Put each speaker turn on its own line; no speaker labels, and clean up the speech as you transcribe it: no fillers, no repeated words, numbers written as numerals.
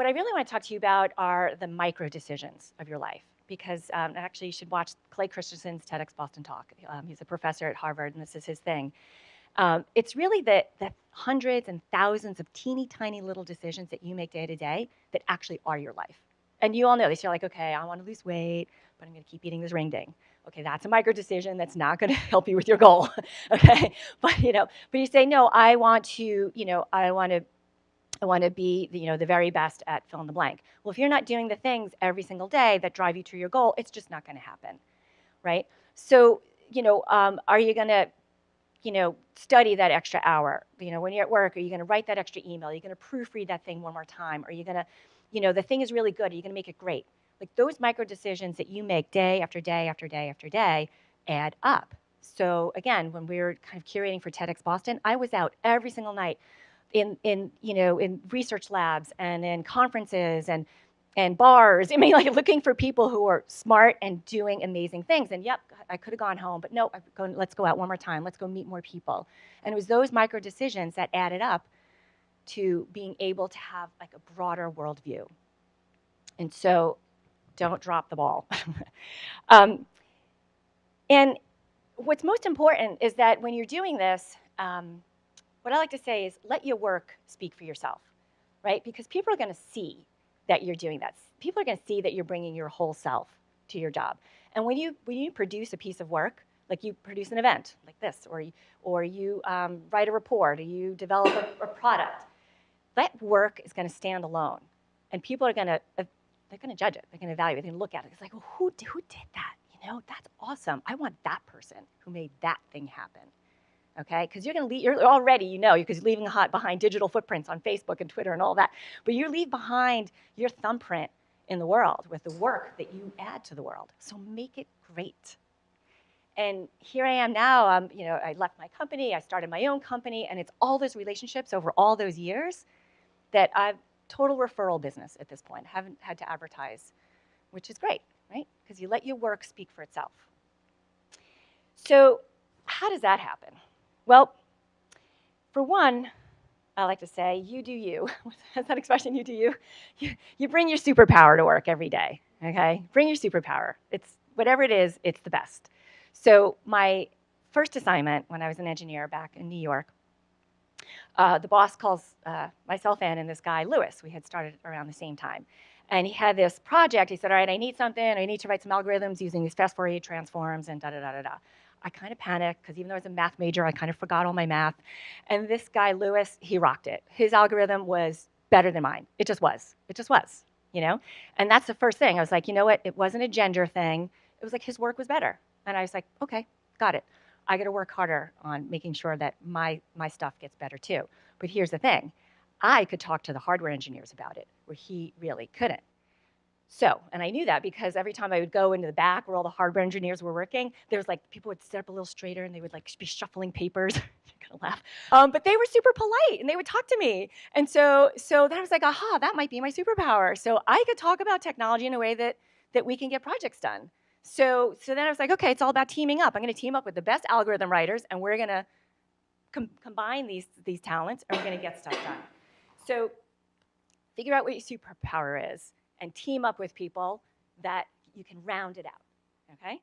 what I really want to talk to you about are the micro decisions of your life, because actually you should watch Clay Christensen's TEDx Boston talk. He's a professor at Harvard, and this is his thing. It's really the hundreds and thousands of teeny tiny little decisions that you make day to day that actually are your life. And you all know this. You're like, okay, I want to lose weight, but I'm going to keep eating this ring ding. Okay, that's a micro decision that's not going to help you with your goal. Okay, but you say no. I want to, I want to be the very best at fill in the blank. Well, if you're not doing the things every single day that drive you to your goal, it's just not going to happen, right? So, are you going to study that extra hour? When you're at work, are you going to write that extra email? Are you going to proofread that thing one more time? Are you going to, the thing is really good. Are you going to make it great? Like those micro decisions that you make day after day after day after day add up. So again, when we were kind of curating for TEDx Boston, I was out every single night in research labs and in conferences and bars. I mean, like looking for people who are smart and doing amazing things. And yep, I could have gone home, but no, let's go out one more time. Let's go meet more people. And it was those micro decisions that added up to being able to have like a broader worldview. And so don't drop the ball. And what's most important is that when you're doing this, what I like to say is let your work speak for yourself, right? Because people are going to see that you're doing that. People are going to see that you're bringing your whole self to your job. And when you produce a piece of work, like you produce an event like this, or you write a report, or you develop a product, that work is going to stand alone, and people are going to they're going to judge it. They're going to evaluate it. They're going to look at it. It's like, well, who did that? That's awesome. I want that person who made that thing happen. Okay, because you're going to leave. You're already, because you're leaving behind digital footprints on Facebook and Twitter and all that. But you leave behind your thumbprint in the world with the work that you add to the world. So make it great. And here I am now. I left my company. I started my own company, and it's all those relationships over all those years that I've total referral business at this point. Haven't had to advertise, which is great, right? Because you let your work speak for itself. So how does that happen? Well, for one, I like to say, you do you. What's that expression, you do you? You bring your superpower to work every day, okay? Bring your superpower. It's whatever it is, it's the best. So my first assignment when I was an engineer back in New York, the boss calls myself and this guy, Lewis. We had started around the same time. And he had this project. He said, all right, I need something. I need to write some algorithms using these fast Fourier transforms and da-da-da-da-da. I kind of panicked because even though I was a math major, I kind of forgot all my math. And this guy, Lewis, he rocked it. His algorithm was better than mine. It just was. It just was, And that's the first thing. I was like, you know what? It wasn't a gender thing. It was like his work was better. And I was like, okay, got it. I got to work harder on making sure that my stuff gets better too. But here's the thing. I could talk to the hardware engineers about it, where he really couldn't. So, and I knew that because every time I would go into the back where all the hardware engineers were working, there was like, people would sit up a little straighter and they would like be shuffling papers. You're gonna laugh. But they were super polite and they would talk to me. And so then I was like, aha, that might be my superpower. So I could talk about technology in a way that we can get projects done. So then I was like, okay, it's all about teaming up. I'm gonna team up with the best algorithm writers, and we're gonna combine these talents, and we're gonna get stuff done. So figure out what your superpower is, and team up with people that you can round it out, okay?